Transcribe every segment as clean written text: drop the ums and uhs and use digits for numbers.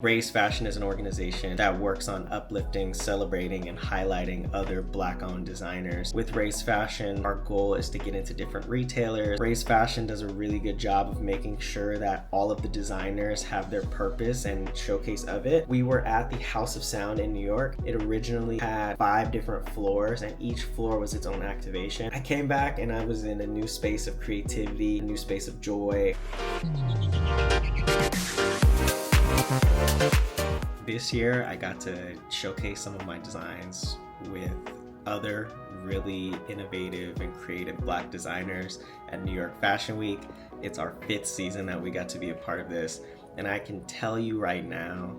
RaiseFashion is an organization that works on uplifting, celebrating, and highlighting other Black-owned designers. With RaiseFashion, our goal is to get into different retailers. RaiseFashion does a really good job of making sure that all of the designers have their purpose and showcase of it. We were at the House of Sound in New York. It originally had 5 different floors, and each floor was its own activation. I came back and I was in a new space of creativity, a new space of joy. This year, I got to showcase some of my designs with other really innovative and creative Black designers at New York Fashion Week. It's our 5th season that we got to be a part of this, and I can tell you right now,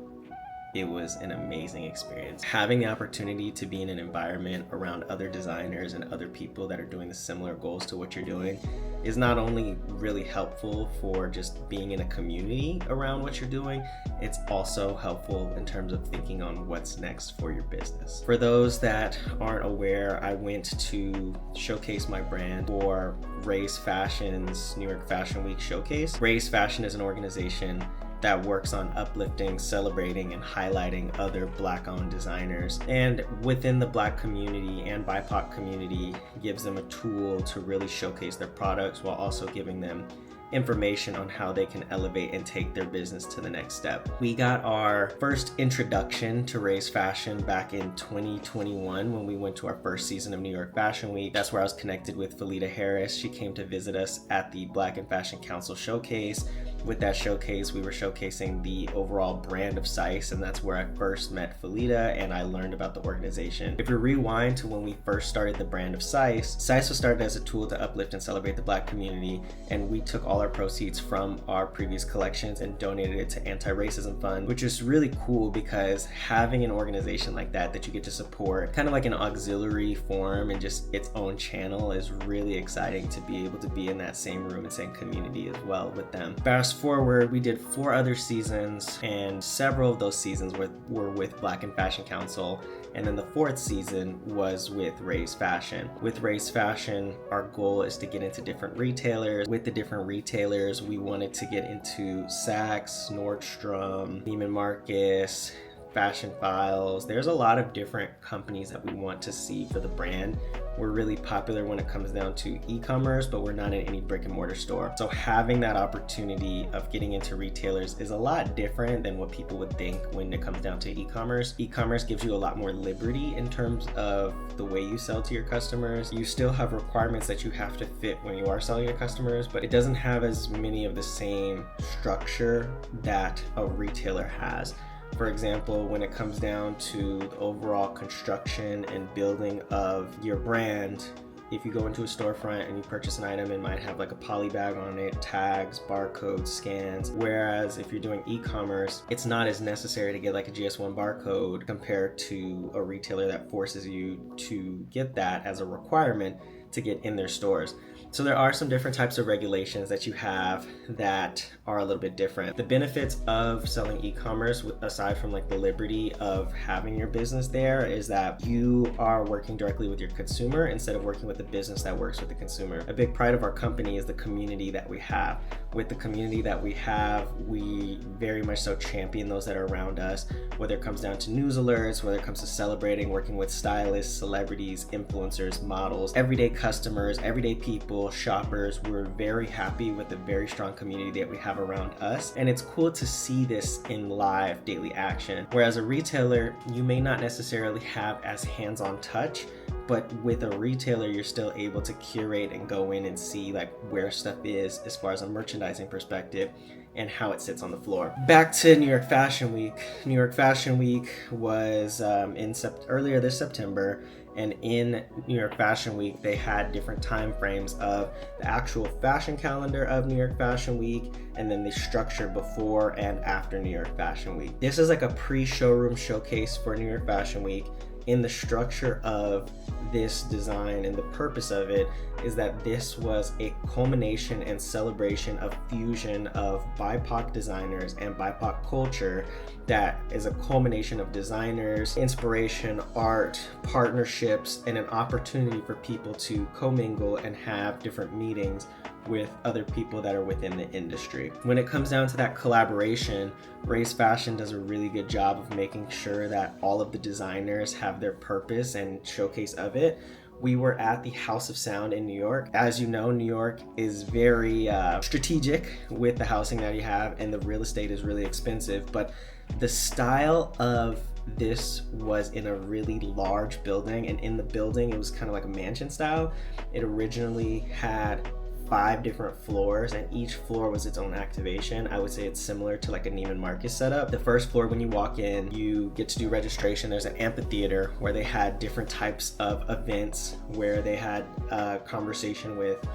it was an amazing experience. Having the opportunity to be in an environment around other designers and other people that are doing the similar goals to what you're doing is not only really helpful for just being in a community around what you're doing, it's also helpful in terms of thinking on what's next for your business. For those that aren't aware, I went to showcase my brand for RaiseFashion's New York Fashion Week showcase. RaiseFashion is an organization that works on uplifting, celebrating, and highlighting other Black-owned designers. And within the Black community and BIPOC community, gives them a tool to really showcase their products while also giving them information on how they can elevate and take their business to the next step. We got our first introduction to RaiseFashion back in 2021 when we went to our first season of New York Fashion Week. That's where I was connected with Felita Harris. She came to visit us at the Black and Fashion Council showcase. With that showcase, we were showcasing the overall brand of Sice, and that's where I first met Felita and I learned about the organization. If you rewind to when we first started the brand of Sice was started as a tool to uplift and celebrate the Black community, and we took all our proceeds from our previous collections and donated it to Anti-Racism Fund, which is really cool because having an organization like that you get to support, kind of like an auxiliary form and just its own channel, is really exciting to be able to be in that same room and same community as well with them. Fast forward, we did 4 other seasons, and several of those seasons were with Black and Fashion Council, and then the 4th season was with RaiseFashion. With RaiseFashion, our goal is to get into different retailers. With the different retailers, we wanted to get into Saks, Nordstrom, Neiman Marcus, Fashion Files. There's a lot of different companies that we want to see for the brand. We're really popular when it comes down to e-commerce, but we're not in any brick and mortar store. So having that opportunity of getting into retailers is a lot different than what people would think when it comes down to e-commerce. E-commerce gives you a lot more liberty in terms of the way you sell to your customers. You still have requirements that you have to fit when you are selling to customers, but it doesn't have as many of the same structure that a retailer has. For example, when it comes down to the overall construction and building of your brand, if you go into a storefront and you purchase an item, it might have like a poly bag on it, tags, barcodes, scans. Whereas if you're doing e-commerce, it's not as necessary to get like a GS1 barcode compared to a retailer that forces you to get that as a requirement to get in their stores. So there are some different types of regulations that you have that are a little bit different. The benefits of selling e-commerce, aside from like the liberty of having your business there, is that you are working directly with your consumer instead of working with the business that works with the consumer. A big pride of our company is the community that we have. With the community that we have, we very much so champion those that are around us, whether it comes down to news alerts, whether it comes to celebrating, working with stylists, celebrities, influencers, models, everyday customers, everyday people, shoppers. We're very happy with the very strong community that we have around us, and it's cool to see this in live daily action. Whereas a retailer, you may not necessarily have as hands-on touch, but with a retailer, you're still able to curate and go in and see like where stuff is as far as a merchandising perspective and how it sits on the floor. Back to New York Fashion Week. New York Fashion Week was earlier this September, and in New York Fashion Week, they had different time frames of the actual fashion calendar of New York Fashion Week, and then the structure before and after New York Fashion Week. This is like a pre-showroom showcase for New York Fashion Week. In the structure of this design and the purpose of it is that this was a culmination and celebration of fusion of BIPOC designers and BIPOC culture that is a culmination of designers, inspiration, art, partnerships, and an opportunity for people to commingle and have different meetings with other people that are within the industry. When it comes down to that collaboration, RaiseFashion does a really good job of making sure that all of the designers have their purpose and showcase of it. We were at the House of Sound in New York. As you know, New York is very strategic with the housing that you have, and the real estate is really expensive, but the style of this was in a really large building, and in the building it was kind of like a mansion style. It originally had 5 different floors, and each floor was its own activation. I would say it's similar to like a Neiman Marcus setup. The first floor, when you walk in, you get to do registration. There's an amphitheater where they had different types of events, where they had a conversation with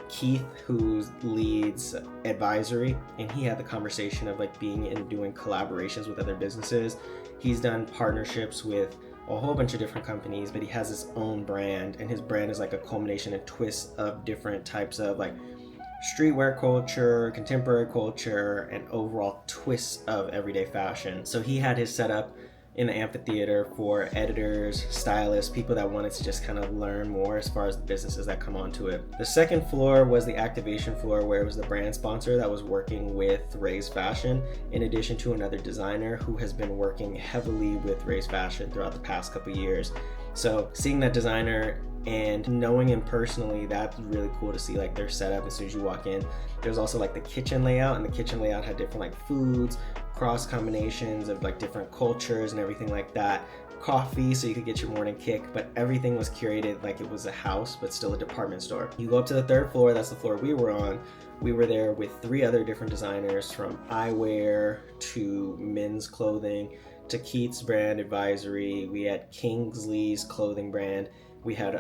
Keith, who leads advisory, and he had the conversation of like being and doing collaborations with other businesses. He's done partnerships with a whole bunch of different companies, but he has his own brand, and his brand is like a culmination and twist of different types of like streetwear culture, contemporary culture, and overall twists of everyday fashion. So he had his setup in the amphitheater for editors, stylists, people that wanted to just kind of learn more as far as the businesses that come onto it. The second floor was the activation floor, where it was the brand sponsor that was working with RaiseFashion, in addition to another designer who has been working heavily with RaiseFashion throughout the past couple years. So seeing that designer and knowing him personally, that's really cool to see like their setup as soon as you walk in. There's also like the kitchen layout, and the kitchen layout had different like foods, cross combinations of like different cultures and everything like that. Coffee, so you could get your morning kick, but everything was curated like it was a house, but still a department store. You go up to the third floor, that's the floor we were on. We were there with 3 other different designers, from eyewear to men's clothing to Keith's brand advisory. We had Kingsley's clothing brand. We had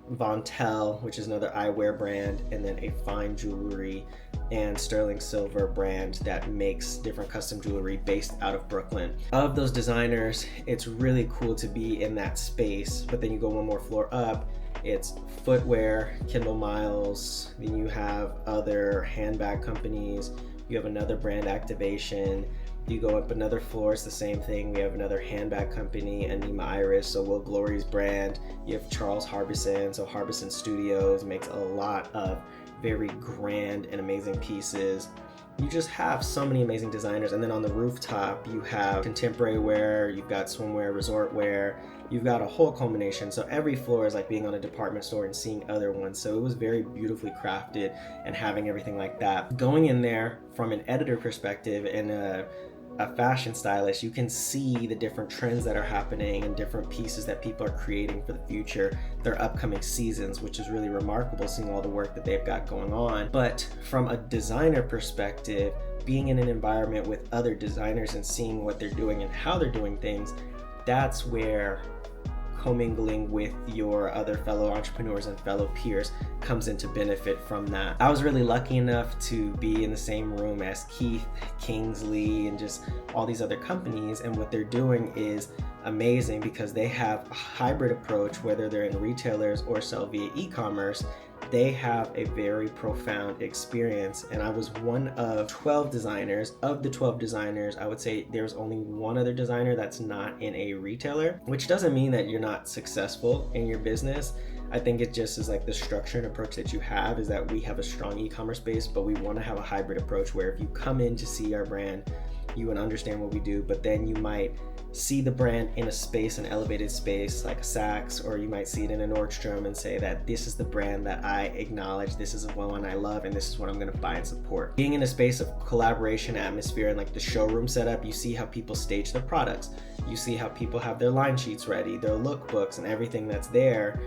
Von Tell, which is another eyewear brand, and then a fine jewelry and sterling silver brand that makes different custom jewelry based out of Brooklyn. Of those designers, it's really cool to be in that space, but then you go one more floor up, it's footwear, Kendall Miles, then you have other handbag companies, you have another brand activation. You go up another floor, it's the same thing. We have another handbag company, Anima Iris, so Will Glory's brand. You have Charles Harbison, so Harbison Studios makes a lot of very grand and amazing pieces. You just have so many amazing designers. And then on the rooftop, you have contemporary wear, you've got swimwear, resort wear, you've got a whole culmination. So every floor is like being on a department store and seeing other ones. So it was very beautifully crafted and having everything like that. Going in there from an editor perspective and a fashion stylist, you can see the different trends that are happening and different pieces that people are creating for the future, their upcoming seasons, which is really remarkable, seeing all the work that they've got going on. But from a designer perspective, being in an environment with other designers and seeing what they're doing and how they're doing things, that's where commingling with your other fellow entrepreneurs and fellow peers comes into benefit from that. I was really lucky enough to be in the same room as Keith, Kingsley, and just all these other companies, and what they're doing is amazing because they have a hybrid approach, whether they're in retailers or sell via e-commerce. They have a very profound experience, and I was one of 12 designers. Of the 12 designers, I would say there's only one other designer that's not in a retailer, which doesn't mean that you're not successful in your business. I think it just is like the structure and approach that you have is that we have a strong e-commerce base, but we want to have a hybrid approach where if you come in to see our brand, you would understand what we do, but then you might see the brand in a space, an elevated space like a Saks, or you might see it in a Nordstrom and say that this is the brand that I acknowledge, this is the one I love, and this is what I'm going to buy and support. Being in a space of collaboration atmosphere and like the showroom setup, you see how people stage their products, you see how people have their line sheets ready, their lookbooks, and everything that's there.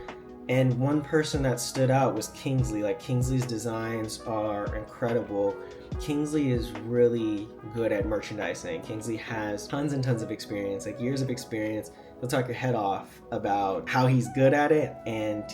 And one person that stood out was Kingsley. Like, Kingsley's designs are incredible. Kingsley is really good at merchandising. Kingsley has tons and tons of experience, like years of experience. He'll talk your head off about how he's good at it, and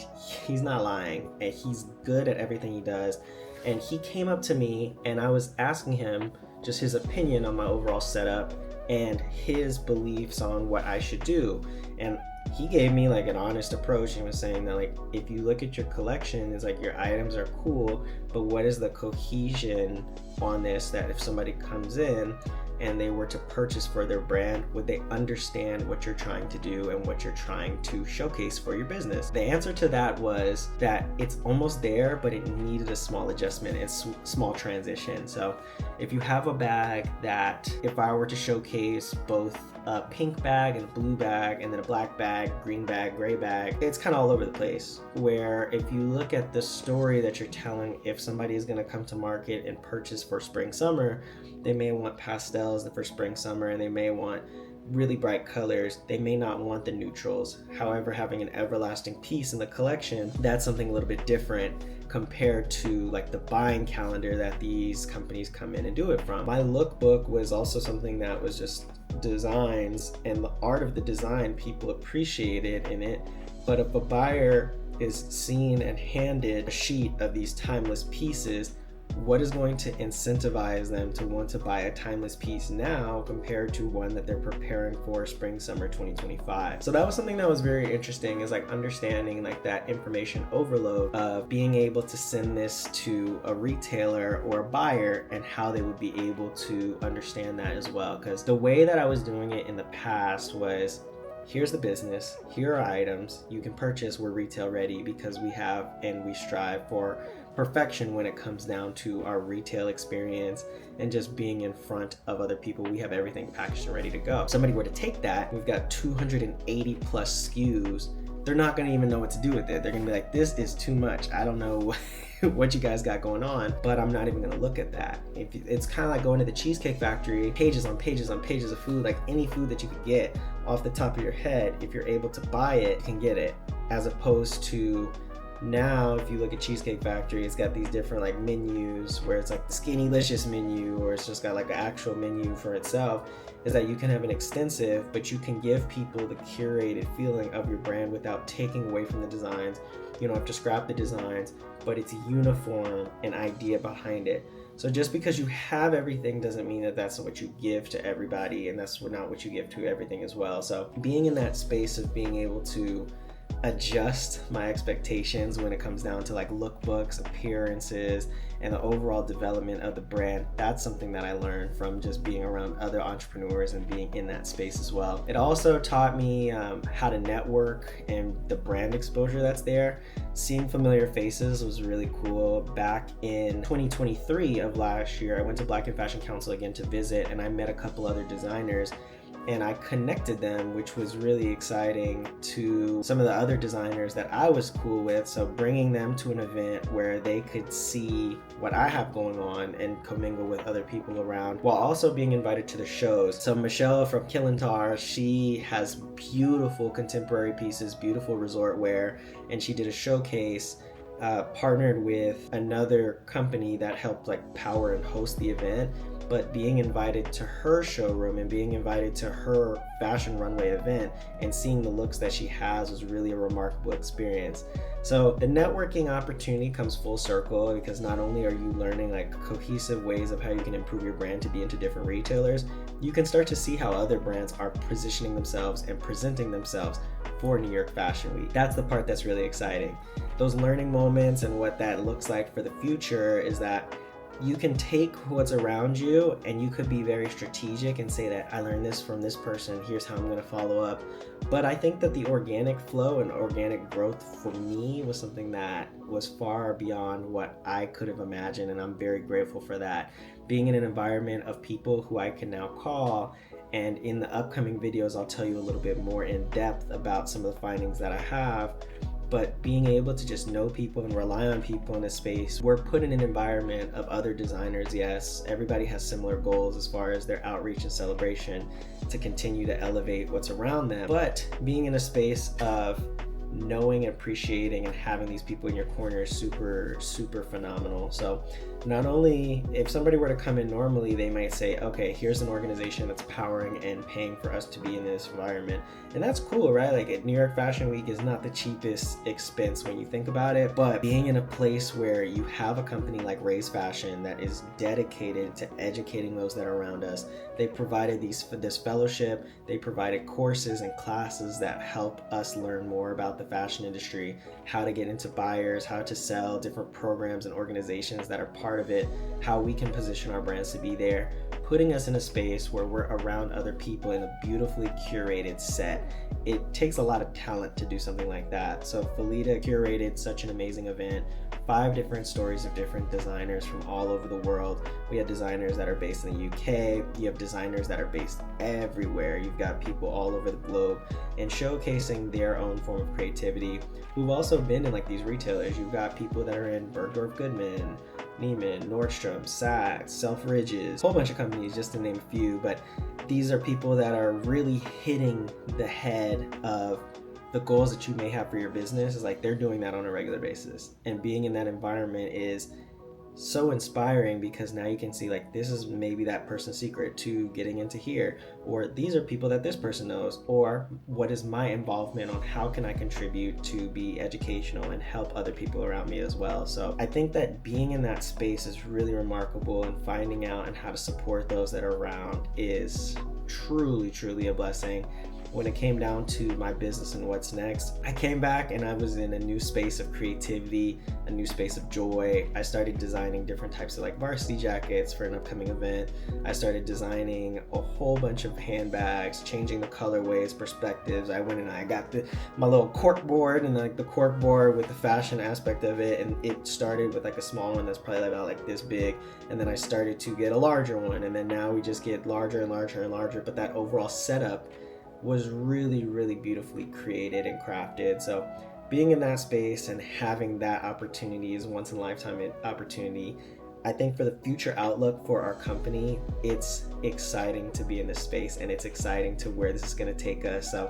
he's not lying. And he's good at everything he does. And he came up to me and I was asking him just his opinion on my overall setup and his beliefs on what I should do. And he gave me like an honest approach and was saying that like, if you look at your collection, it's like your items are cool, but what is the cohesion on this, that if somebody comes in, and they were to purchase for their brand, would they understand what you're trying to do and what you're trying to showcase for your business? The answer to that was that it's almost there, but it needed a small adjustment and small transition. So if you have a bag that, if I were to showcase both a pink bag and a blue bag and then a black bag, green bag, gray bag, it's kind of all over the place. Where if you look at the story that you're telling, if somebody is going to come to market and purchase for spring summer, they may want pastels for spring summer, and they may want really bright colors. They may not want the neutrals. However, having an everlasting piece in the collection, that's something a little bit different compared to like the buying calendar that these companies come in and do it from. My lookbook was also something that was just designs, and the art of the design people appreciated in it. But if a buyer is seen and handed a sheet of these timeless pieces, what is going to incentivize them to want to buy a timeless piece now compared to one that they're preparing for spring summer 2025? So that was something that was very interesting, is like understanding like that information overload of being able to send this to a retailer or a buyer and how they would be able to understand that as well. Because the way that I was doing it in the past was, here's the business, here are items you can purchase, we're retail ready, because we have and we strive for perfection when it comes down to our retail experience and just being in front of other people. We have everything packaged and ready to go. If somebody were to take that, we've got 280 plus SKUs, they're not going to even know what to do with it. They're going to be like, this is too much. I don't know what you guys got going on, but I'm not even going to look at that. It's kind of like going to the Cheesecake Factory, pages on pages on pages of food, like any food that you could get off the top of your head. If you're able to buy it, you can get it. As opposed to now, if you look at Cheesecake Factory, it's got these different like menus where it's like the Skinny-licious menu, or it's just got like an actual menu for itself. Is that you can have an extensive, but you can give people the curated feeling of your brand without taking away from the designs. You don't have to scrap the designs, but it's uniform, an idea behind it. So just because you have everything doesn't mean that that's what you give to everybody, and that's not what you give to everything as well. So being in that space of being able to adjust my expectations when it comes down to like lookbooks, appearances, and the overall development of the brand, that's something that I learned from just being around other entrepreneurs and being in that space as well. It also taught me how to network and the brand exposure that's there. Seeing familiar faces was really cool. Back in 2023 of last year, I went to Black and Fashion Council again to visit, and I met a couple other designers, and I connected them, which was really exciting, to some of the other designers that I was cool with. So bringing them to an event where they could see what I have going on and commingle with other people around, while also being invited to the shows. So Michelle from Killentar, she has beautiful contemporary pieces, beautiful resort wear, and she did a showcase, partnered with another company that helped like power and host the event. But being invited to her showroom and being invited to her fashion runway event and seeing the looks that she has was really a remarkable experience. So the networking opportunity comes full circle, because not only are you learning like cohesive ways of how you can improve your brand to be into different retailers, you can start to see how other brands are positioning themselves and presenting themselves for New York Fashion Week. That's the part that's really exciting. Those learning moments and what that looks like for the future is that you can take what's around you and you could be very strategic and say that I learned this from this person, here's how I'm going to follow up. But I think that the organic flow and organic growth for me was something that was far beyond what I could have imagined, and I'm very grateful for that. Being in an environment of people who I can now call, and in the upcoming videos I'll tell you a little bit more in depth about some of the findings that I have. But being able to just know people and rely on people in a space, we're put in an environment of other designers. Yes, everybody has similar goals as far as their outreach and celebration to continue to elevate what's around them. But being in a space of knowing, appreciating, and having these people in your corner is super, super phenomenal. So not only if somebody were to come in normally, they might say, okay, here's an organization that's powering and paying for us to be in this environment. And that's cool, right? Like New York Fashion Week is not the cheapest expense when you think about it, but being in a place where you have a company like RaiseFashion that is dedicated to educating those that are around us. They provided this fellowship, they provided courses and classes that help us learn more about the fashion industry, how to get into buyers, how to sell, different programs and organizations that are part part of it, how we can position our brands to be there, putting us in a space where we're around other people in a beautifully curated set. It takes a lot of talent to do something like that. So Felita curated such an amazing event, 5 different stories of different designers from all over the world. We had designers that are based in the UK, you have designers that are based everywhere, you've got people all over the globe, and showcasing their own form of creativity, who've also been in like these retailers. You've got people that are in Bergdorf Goodman, Neiman, Nordstrom, Saks, Selfridges, a whole bunch of companies just to name a few, but these are people that are really hitting the head of the goals that you may have for your business. Is like they're doing that on a regular basis, and being in that environment is so inspiring, because now you can see like this is maybe that person's secret to getting into here, or these are people that this person knows, or what is my involvement on how can I contribute to be educational and help other people around me as well. So I think that being in that space is really remarkable, and finding out and how to support those that are around is truly a blessing. When it came down to my business and what's next, I came back and I was in a new space of creativity, a new space of joy. I started designing different types of like varsity jackets for an upcoming event. I started designing a whole bunch of handbags, changing the colorways, perspectives. I went and I got my little cork board, and like the cork board with the fashion aspect of it, and it started with like a small one that's probably about like this big, and then I started to get a larger one, and then now we just get larger and larger and larger, but that overall setup was really beautifully created and crafted. So being in that space and having that opportunity is once in a lifetime opportunity. I think for the future outlook for our company, it's exciting to be in this space, and it's exciting to where this is going to take us. So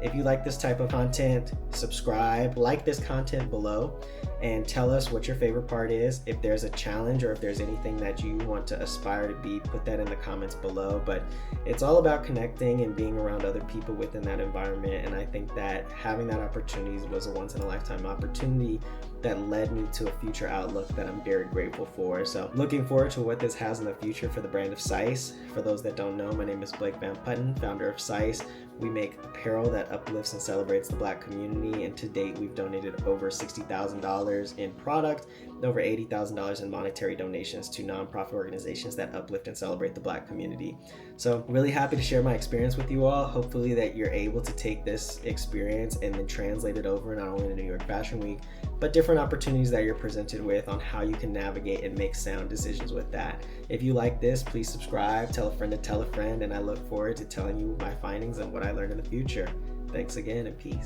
if you like this type of content, subscribe, like this content below, and tell us what your favorite part is. If there's a challenge or if there's anything that you want to aspire to be, put that in the comments below. But it's all about connecting and being around other people within that environment. And I think that having that opportunity was a once in a lifetime opportunity that led me to a future outlook that I'm very grateful for. So looking forward to what this has in the future for the brand of Size. For those that don't know, my name is Blake Van Putten, founder of Size. We make apparel that uplifts and celebrates the Black community, and to date we've donated over $60,000 in product, over $80,000 in monetary donations to nonprofit organizations that uplift and celebrate the Black community. So really happy to share my experience with you all. Hopefully that you're able to take this experience and then translate it over not only to New York Fashion Week, but different opportunities that you're presented with on how you can navigate and make sound decisions with that. If you like this, please subscribe, tell a friend to tell a friend, and I look forward to telling you my findings and what I learned in the future. Thanks again, and peace.